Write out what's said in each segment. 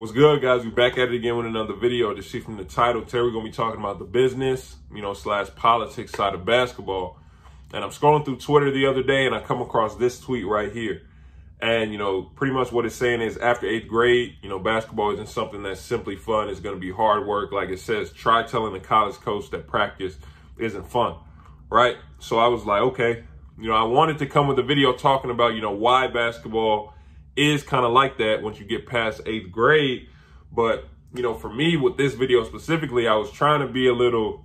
What's good, guys? We're back at it again with another video. As you see from the title, today we're going to be talking about the business, slash politics side of basketball. And I'm scrolling through Twitter the other day and I come across this tweet right here. And, pretty much what it's saying is after 8th grade, basketball isn't something that's simply fun. It's going to be hard work. Like it says, try telling the college coach that practice isn't fun, right? So I was like, okay, I wanted to come with a video talking about, why basketball is kind of like that once you get past 8th grade. But, for me with this video specifically, I was trying to be a little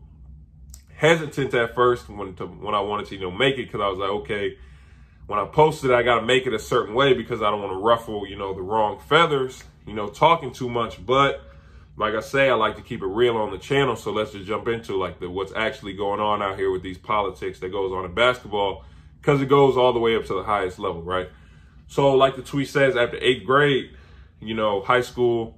hesitant at first when I wanted to, make it, because I was like, okay, when I posted it, I got to make it a certain way because I don't want to ruffle, the wrong feathers, talking too much. But like I say, I like to keep it real on the channel. So let's just jump into what's actually going on out here with these politics that goes on in basketball, because it goes all the way up to the highest level, right? So like the tweet says, after 8th grade, high school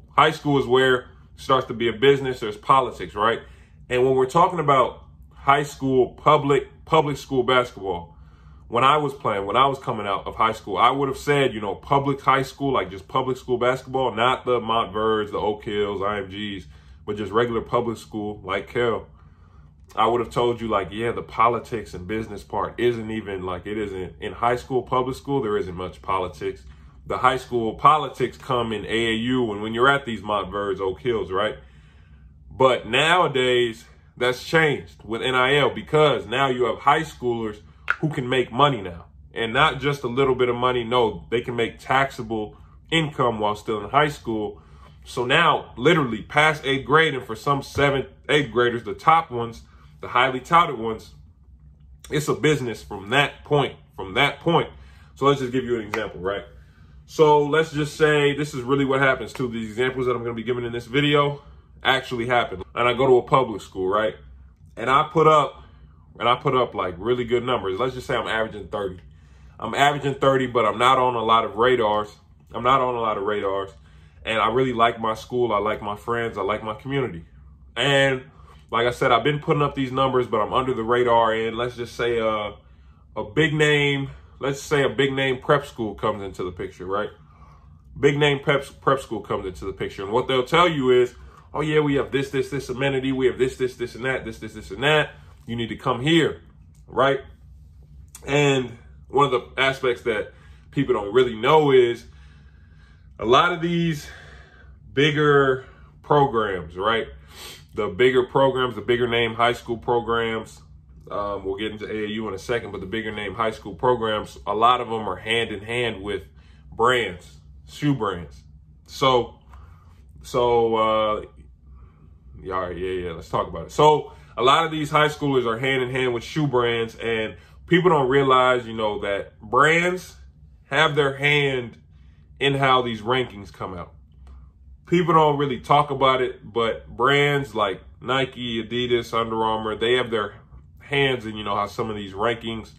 is where it starts to be a business. There's politics, right? And when we're talking about high school, public school basketball, when I was coming out of high school, I would have said, public high school, like just public school basketball, not the Montverts, the Oak Hills, IMGs, but just regular public school like Cal. I would have told you yeah, the politics and business part isn't even it isn't in high school, public school. There isn't much politics. The high school politics come in AAU and when you're at these Montverts, Oak Hills, right? But nowadays that's changed with NIL, because now you have high schoolers who can make money now, and not just a little bit of money. No, they can make taxable income while still in high school. So now literally past 8th grade, and for some 7th, 8th graders, the top ones, the highly touted ones, it's a business from that point. So let's just give you an example, right? So let's just say this is really what happens too. These examples that I'm going to be giving in this video actually happen. And I go to a public school, right? And I put up really good numbers. Let's just say I'm averaging 30. I'm averaging 30, but I'm not on a lot of radars. And I really like my school. I like my friends. I like my community. And like I said, I've been putting up these numbers, but I'm under the radar. And let's just say a big name prep school comes into the picture, right? Big name prep school comes into the picture. And what they'll tell you is, oh yeah, we have this amenity. We have this, and that, this, and that. You need to come here, right? And one of the aspects that people don't really know is a lot of these bigger programs, right? The bigger programs, the bigger name high school programs, we'll get into AAU in a second, but the bigger name high school programs, a lot of them are hand in hand with brands, shoe brands. So let's talk about it. So a lot of these high schoolers are hand in hand with shoe brands, and people don't realize, that brands have their hand in how these rankings come out. People don't really talk about it, but brands like Nike, Adidas, Under Armour, they have their hands in, how some of these rankings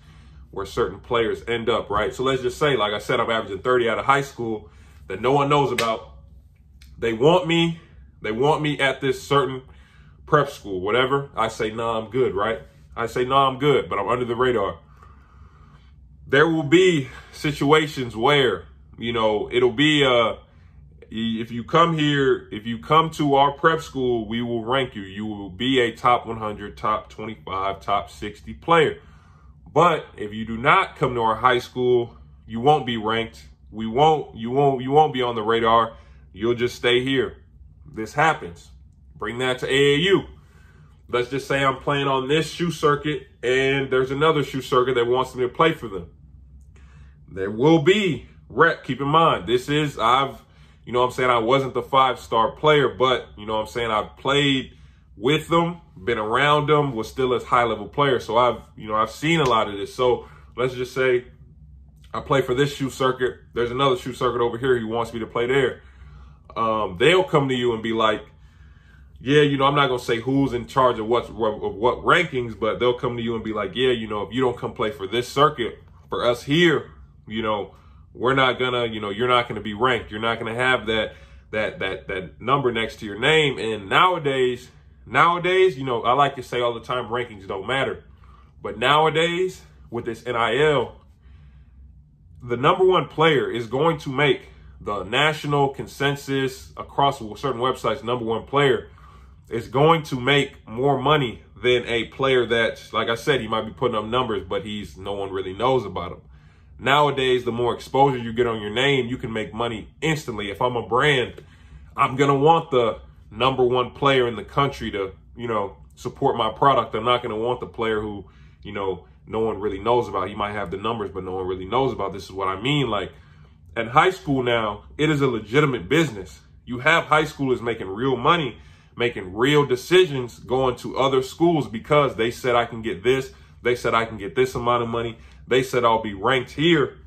where certain players end up, right? So let's just say, like I said, I'm averaging 30 out of high school that no one knows about. They want me at this certain prep school, whatever. I say, nah, I'm good, right? I say, nah, I'm good, but I'm under the radar. There will be situations where, it'll be, if you come to our prep school, we will rank you. You will be a top 100, top 25, top 60 player. But if you do not come to our high school, you won't be ranked. You won't be on the radar. You'll just stay here. This happens. Bring that to AAU. Let's just say I'm playing on this shoe circuit and there's another shoe circuit that wants me to play for them. There will be rep. Keep in mind, I wasn't the 5-star player, but I've played with them, been around them, was still a high-level player. So I've seen a lot of this. So let's just say I play for this shoe circuit. There's another shoe circuit over here who wants me to play there. They'll come to you and be like, yeah, I'm not going to say who's in charge of what rankings, but they'll come to you and be like, yeah, if you don't come play for this circuit, for us here, we're not gonna, you're not gonna be ranked. You're not gonna have that number next to your name. And nowadays, I like to say all the time, rankings don't matter. But nowadays, with this NIL, the #1 player is going to make the national consensus across certain websites, #1 player is going to make more money than a player that, like I said, he might be putting up numbers, but no one really knows about him. Nowadays, the more exposure you get on your name, you can make money instantly. If I'm a brand, I'm going to want the #1 player in the country to, support my product. I'm not going to want the player who, no one really knows about. He might have the numbers, but no one really knows about. This is what I mean. Like, in high school now, it is a legitimate business. You have high schoolers making real money, making real decisions, going to other schools because they said I can get this. They said I can get this amount of money. They said I'll be ranked here.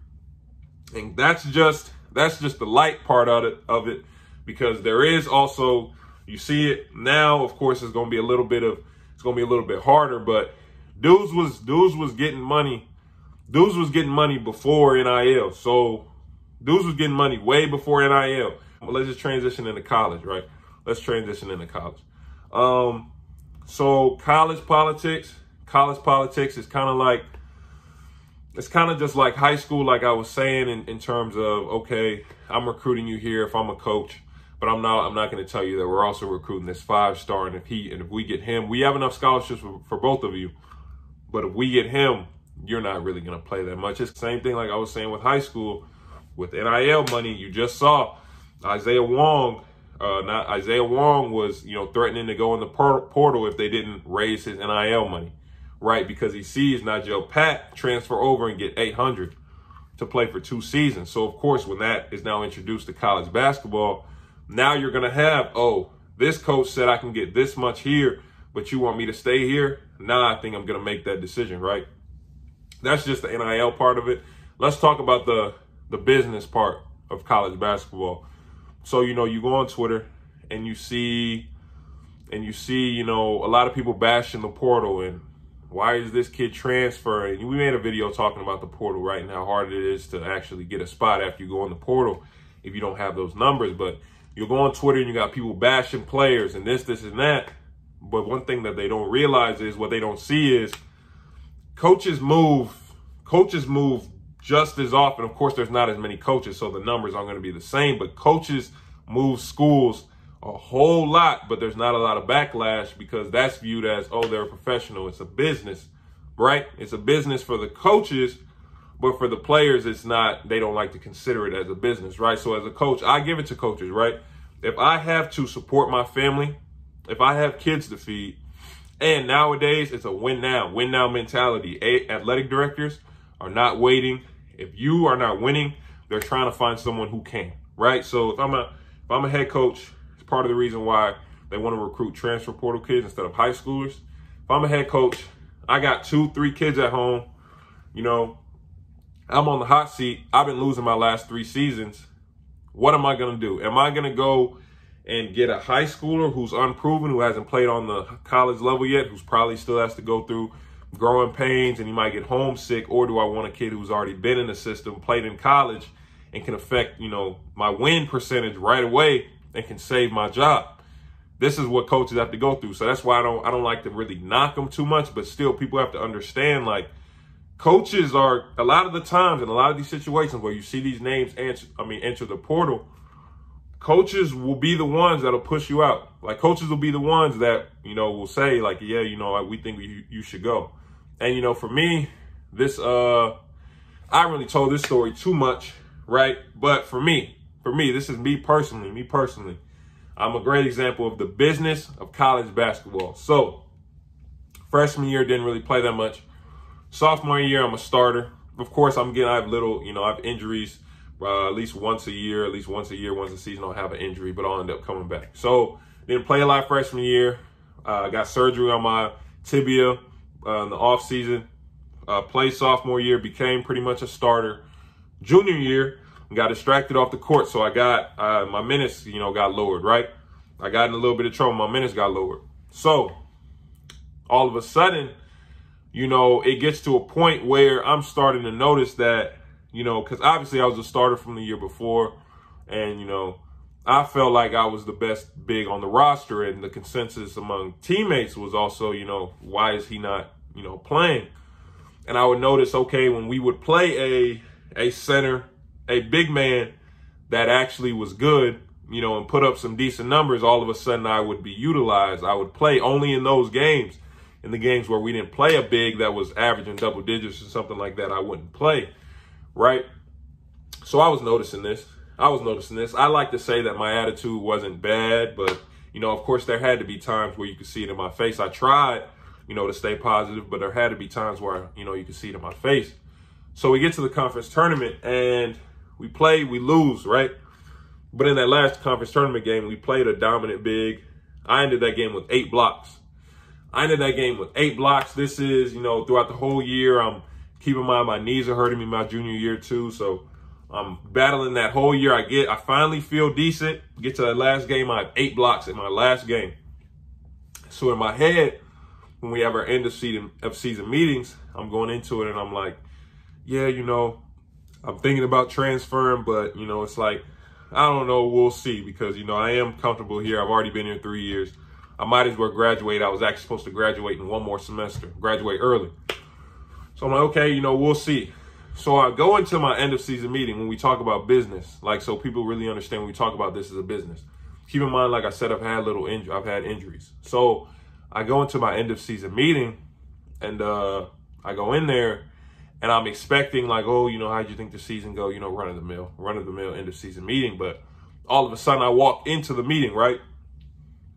And that's just the light part of it, because there is also, you see it now, of course, it's going to be a little bit harder, but dudes was getting money. Dudes was getting money before NIL. So dudes was getting money way before NIL. Well, let's just transition into college, right? Let's transition into college. So college politics is kind of like, it's kind of just like high school, like I was saying, in terms of, okay, I'm recruiting you here if I'm a coach, but I'm not going to tell you that we're also recruiting this 5-star. And if we get him, we have enough scholarships for both of you. But if we get him, you're not really going to play that much. It's the same thing like I was saying with high school, with NIL money. You just saw Isaiah Wong was, threatening to go in the portal if they didn't raise his NIL money, right? Because he sees Nigel Pat transfer over and get $800 to play for 2 seasons. So, of course, when that is now introduced to college basketball, now you're going to have, oh, this coach said I can get this much here, but you want me to stay here? Nah, I think I'm going to make that decision, right? That's just the NIL part of it. Let's talk about the business part of college basketball. So, you go on Twitter and you see, a lot of people bashing the portal and why is this kid transferring? We made a video talking about the portal, right, and how hard it is to actually get a spot after you go in the portal if you don't have those numbers. But you go on Twitter and you got people bashing players and this and that. But one thing that they don't realize is, what they don't see is, coaches move just as often. Of course, there's not as many coaches, so the numbers aren't going to be the same, but coaches move schools a whole lot, but there's not a lot of backlash because that's viewed as, oh, they're a professional. It's a business, right? It's a business for the coaches, but for the players, it's not. They don't like to consider it as a business, right? So as a coach, I give it to coaches, right? If I have to support my family, if I have kids to feed, and nowadays it's a win now mentality. Athletic directors are not waiting. If you are not winning, they're trying to find someone who can, right? So if I'm a head coach, it's part of the reason why they want to recruit transfer portal kids instead of high schoolers. If I'm a head coach, I got 2-3 kids at home, I'm on the hot seat. I've been losing my last 3 seasons. What am I going to do? Am I going to go and get a high schooler who's unproven, who hasn't played on the college level yet, who's probably still has to go through growing pains and he might get homesick? Or do I want a kid who's already been in the system, played in college, and can affect, my win percentage right away and can save my job? This is what coaches have to go through. So that's why I don't like to really knock them too much, but still people have to understand, like, coaches are, a lot of the times in a lot of these situations where you see these names enter the portal, coaches will be the ones that'll push you out. Like, coaches will be the ones that, will say, like, yeah, we think you should go. And, for me, this, I haven't really told this story too much, right? But for me, this is me personally. I'm a great example of the business of college basketball. So, freshman year, didn't really play that much. Sophomore year, I'm a starter. Of course, I have injuries. At least once a year, once a season, I'll have an injury, but I'll end up coming back. So didn't play a lot freshman year. Got surgery on my tibia in the off season. Played sophomore year, became pretty much a starter. Junior year, got distracted off the court, so I got my minutes, got lowered, right? I got in a little bit of trouble. My minutes got lowered. So all of a sudden, it gets to a point where I'm starting to notice that, because obviously I was a starter from the year before, and, I felt like I was the best big on the roster, and the consensus among teammates was also, why is he not, playing? And I would notice, okay, when we would play a center, a big man, that actually was good, you know, and put up some decent numbers, all of a sudden I would be utilized. I would play only in those games. In the games where we didn't play a big that was averaging double digits or something like that, I wouldn't play, right? So I was noticing this. I like to say that my attitude wasn't bad, but, you know, of course, there had to be times where you could see it in my face. I tried, you know, to stay positive, but there had to be times where, you know, you could see it in my face. So we get to the conference tournament and we play, we lose, right? But in that last conference tournament game, we played a dominant big. I ended that game with 8 blocks. This is, you know, throughout the whole year, I'm keeping in mind my knees are hurting me my junior year too. So I'm battling that whole year. I finally feel decent. Get to that last game, I have 8 blocks in my last game. So in my head, when we have our end of season meetings, I'm going into it and I'm like, yeah, you know, I'm thinking about transferring, but, you know, it's like, I don't know, we'll see, because, you know, I am comfortable here. I've already been here 3 years. I might as well graduate. I was actually supposed to graduate in 1 more semester, graduate early. So I'm like, okay, you know, we'll see. So I go into my end of season meeting when we talk about business, like, so people really understand when we talk about this as a business. Keep in mind, like I said, I've had injuries. So I go into my end of season meeting and I go in there and I'm expecting like, oh, you know, how'd you think the season go? You know, run of the mill end of season meeting. But all of a sudden I walk into the meeting, right?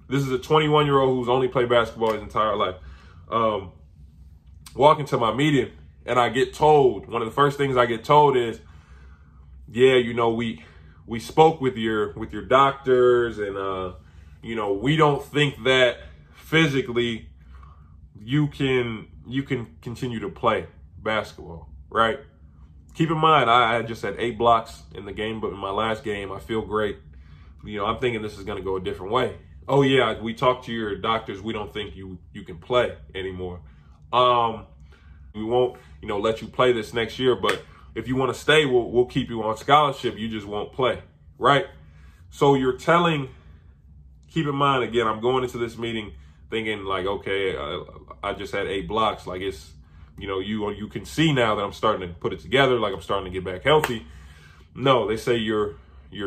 This is a 21-year-old who's only played basketball his entire life. Walk into my meeting and I get told, one of the first things I get told is, yeah, you know, we spoke with your doctors and, you know, we don't think that physically you can continue to play basketball, right? Keep in mind, I just had 8 blocks in the game, but in my last game, I feel great. You know, I'm thinking this is going to go a different way. Oh yeah, we talked to your doctors. We don't think you can play anymore. We won't, you know, let you play this next year, but if you want to stay, we'll keep you on scholarship. You just won't play, right? So you're telling, keep in mind, again, I'm going into this meeting thinking like, okay, I just had 8 blocks. Like it's, you know, you can see now that I'm starting to put it together. Like I'm starting to get back healthy. No, they say you're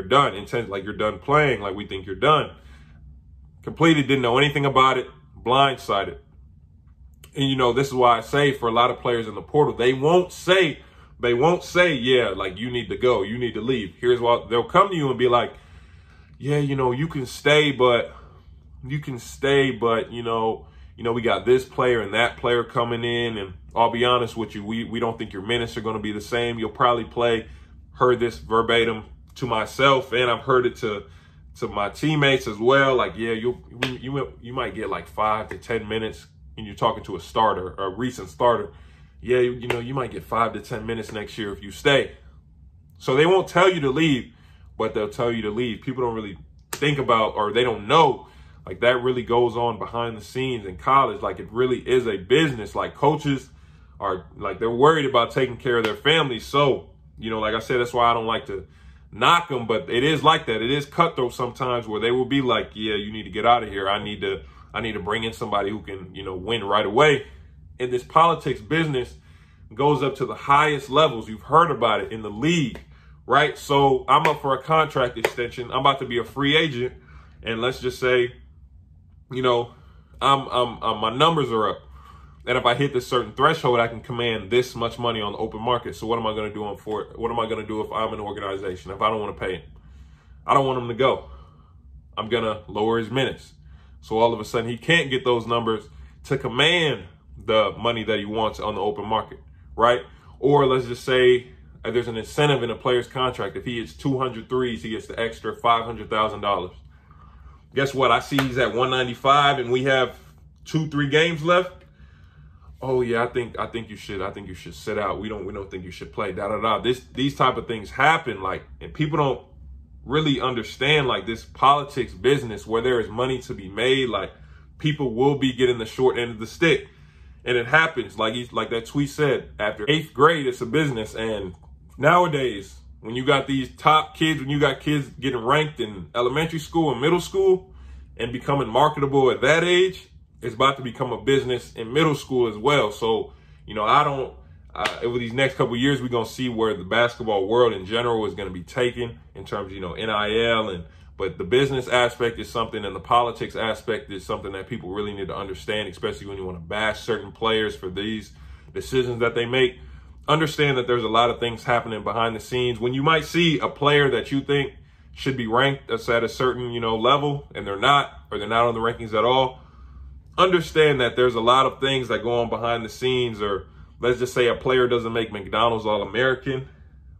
done. Like you're done playing. Like we think you're done. Completely didn't know anything about it. Blindsided. And, you know, this is why I say for a lot of players in the portal, they won't say, yeah, like you need to go, you need to leave. Here's what they'll come to you and be like, yeah, you know, you can stay, but you know, we got this player and that player coming in. And I'll be honest with you, we don't think your minutes are going to be the same. You'll probably play, heard this verbatim to myself, and I've heard it to my teammates as well. Like, yeah, you might get like 5 to 10 minutes. And you're talking to a starter, a recent starter. Yeah, you know, you might get 5 to 10 minutes next year if you stay. So they won't tell you to leave, but they'll tell you to leave. People don't really think about, or they don't know, like that really goes on behind the scenes in college. Like it really is a business. Like coaches are like, they're worried about taking care of their families. So, you know, like I said, that's why I don't like to knock them, but it is like that. It is cutthroat sometimes where they will be like, yeah, you need to get out of here. I need to bring in somebody who can, you know, win right away. And this politics business goes up to the highest levels. You've heard about it in the league, right? So I'm up for a contract extension. I'm about to be a free agent. And let's just say, you know, my numbers are up. And if I hit this certain threshold, I can command this much money on the open market. So what am I going to do what am I going to do if I'm an organization, if I don't want to pay him? I don't want him to go. I'm going to lower his minutes. So all of a sudden he can't get those numbers to command the money that he wants on the open market, right? Or let's just say there's an incentive in a player's contract. If he hits 200 threes, he gets the extra $500,000. Guess what? I see he's at 195 and we have 2-3 games left. Oh yeah, I think you should sit out. We don't think you should play. These type of things happen, like, and people don't really understand like this politics business where there is money to be made. Like people will be getting the short end of the stick, and it happens. Like that tweet said, after 8th grade, it's a business. And nowadays, when you got these top kids, when you got kids getting ranked in elementary school and middle school and becoming marketable at that age, it's about to become a business in middle school as well. So, you know, I over these next couple of years, we're going to see where the basketball world in general is going to be taken in terms of, you know, NIL. But the business aspect is something, and the politics aspect is something that people really need to understand, especially when you want to bash certain players for these decisions that they make. Understand that there's a lot of things happening behind the scenes. When you might see a player that you think should be ranked at a certain, you know, level, and they're not, or they're not on the rankings at all, understand that there's a lot of things that go on behind the scenes. Or let's just say a player doesn't make McDonald's All-American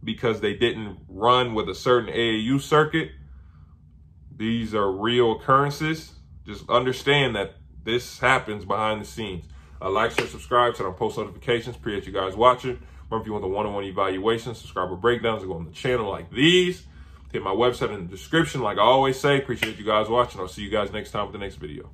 because they didn't run with a certain AAU circuit. These are real occurrences. Just understand that this happens behind the scenes. Like, share, subscribe, turn on post notifications. Appreciate you guys watching. Remember, if you want the one-on-one evaluations, subscriber breakdowns, go on the channel like these. Hit my website in the description. Like I always say, appreciate you guys watching. I'll see you guys next time with the next video.